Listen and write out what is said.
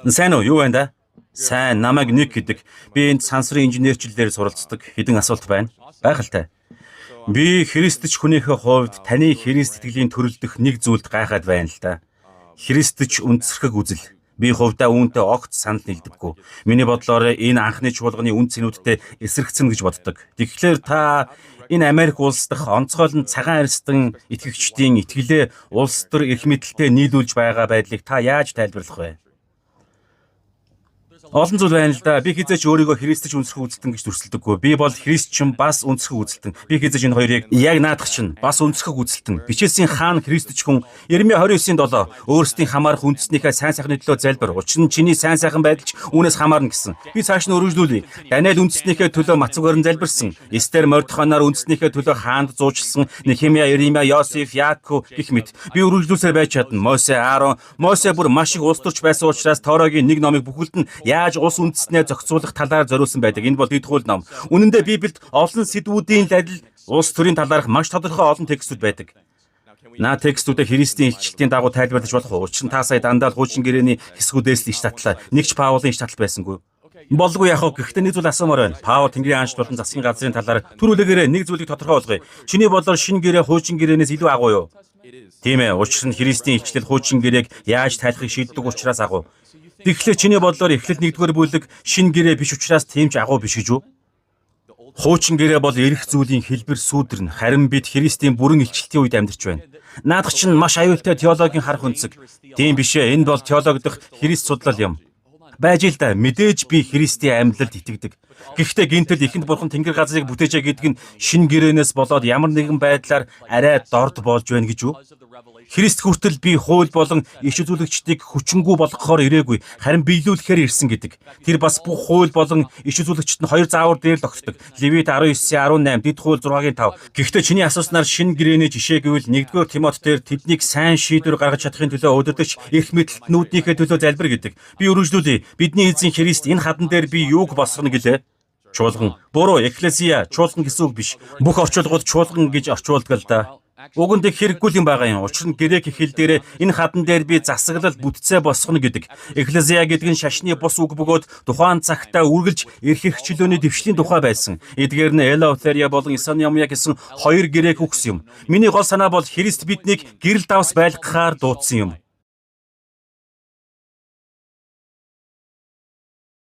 Сайн уу? Юу байна да? Сайн, намайг Ник гэдэг. Би энд сансрын инженерчлэлээр суралцдаг. Хэдэн асуулт байна. Гайхалтай. Би христч хүнийхээ хувьд таны Христ итгэлийн төрөлдөх нэг зүйлд гайхаад байна л да. Христч үндсэрхэг үзэл. Би хувьдаа үүнтэй огт санал нийлдэггүй. Миний бодлоор энэ анхны чуулганы үнд цэнүүдтэй эсрэгцэн гэж боддог. Тэгэхээр та энэ Америк улс дахь онцгойлон цагаан арьстан итгэгчдийн итгэлээ улс төр эрх мэдэлтэй нийлүүлж байгаа байдлыг та яаж тайлбарлах вэ? Олон зүйл байна л да. Би хизээч өөрийгөө христч үнсэх үзэлтэн гэж дүрсэлдэггүй. Би бол христчин бас үнсэх үзэлтэн. Би хизээч энэ хоёрыг яг наадах чинь бас үнсэх үзэлтэн. Бичээсийн хаан христч хүн Иремья 29:7 өөрсдийн хамаарах үндэснийхээ сайн сайхны төлөө залбир. Учир нь чиний сайн сайхан байдал ч үүнээс хамаарна гэсэн. Би цааш нь өргөжлүүлье. Даниэл үндэснийхээ төлөө Мацугарн залбирсан. Эстер Мордехайнаар үндэснийхээ төлөө хаанд зуучлсан. Нехемия, Иремья, Йосеф, Яаков гэх мэт. Би өргөжлүүлсээр байж чадна. Мосе, Аарон, Мосе бүр маш их улс төрч байсан учраас Торогийн нэг номыг бүхэлд нь яаж улс үндэснээ зохицуулах талаар зориулсан байдаг. Энэ бол дэдхүүл ном. Үнэн дээр Библиэд олон сэдвүүдийн адил улс төрийн талаарх маш тодорхой олон текстүүд байдаг. Наа текстүүдээ Христийн илчилтийн дагуу тайлбарлаж болох уу? Учир нь та сая дандаа л хуучин гэрээний хэсгүүдээс л иш татлаа. Нэг ч Паулын иш татал байсангүй. Болгүй яах вэ? Гэхдээ нэг зүйл асуумаар байна. Паул Тэнгэрийн аанч болон засгийн газрын талаар төрүүлэгээрээ нэг зүйлийг тодорхой болгоё. Чиний бодлоор шинэ гэрээ хуучин гэрээнээс илүү агуу юу? Тийм ээ. Учир нь Христийн илчлэл хуучин гэрээг яаж тайлахыг шийддэг учраас агуу. Тэгэхээр чиний бодлоор Эхлэл 1-р бүлэг шинэ гэрээ биш учраас тийм ч агуу биш гэж үү? Хуучин гэрээ бол эрх зүйлийн хэлбэр сүүдэрнэ. Харин бид Христийн бүрэн илчлэлтийн үед амьдарч байна. Наадах чинь маш аюултай теологийн харах үндэс. Тийм биш ээ. Энэ бол теологи дах Христ судлал юм. Байж л да. Мэдээж би Христийн амьдлалд итгэдэг. Гэхдээ гинтэл ихэнд бурхан Тэнгэр газрыг бүтээжээ гэдэг нь шинэ гэрээнээс болоод ямар нэгэн байдлаар арай дорд болж байна гэж үү? Христ хүртэл би хууль болон иш үзүүлэгчдийг хүчингү болгохоор ирээгүй, харин биелүүлэхээр ирсэн гэдэг. Тэр бас бүх хууль болон иш үзүүлэгчд нь хоёр заавар дээр л огтдог. Левит 19:18, Дэд хууль 6:5. Гэхдээ чиний асууснаар шинэ гэрээний жишээ гэвэл 1-р Тимот дээр тэднийг сайн шийдвэр гаргаж чадахын төлөө удирдах эрх мэдэлтнүүдийнхээ төлөө залбир гэдэг. Би өргөжлүүлье. Бидний эзэн Христ энэ хадан дээр би юуг босгоно гэлээ? Чуулган. Буруу, экклесиа, чуулган гэсэн үг биш. Бүх орчуулгууд чуулган гэж орчуулдаг л да. Уг нь хэрэггүй юм байгаа юм. Учир нь грек хэл дээр энэ хадан дээр би засаглал бүтцээ босгоно гэдэг. Экклезиа гэдэг нь шашны бус үг бөгөөд тухайн цагтаа үргэлж эрх чөлөөний дэвшлийн тухай байсан. Эдгээр нь Элеутерия болон Исониамия гэсэн хоёр грек үгс юм. Миний гол санаа бол Христ биднийг гэрэл давс байлгахаар дуудсан юм.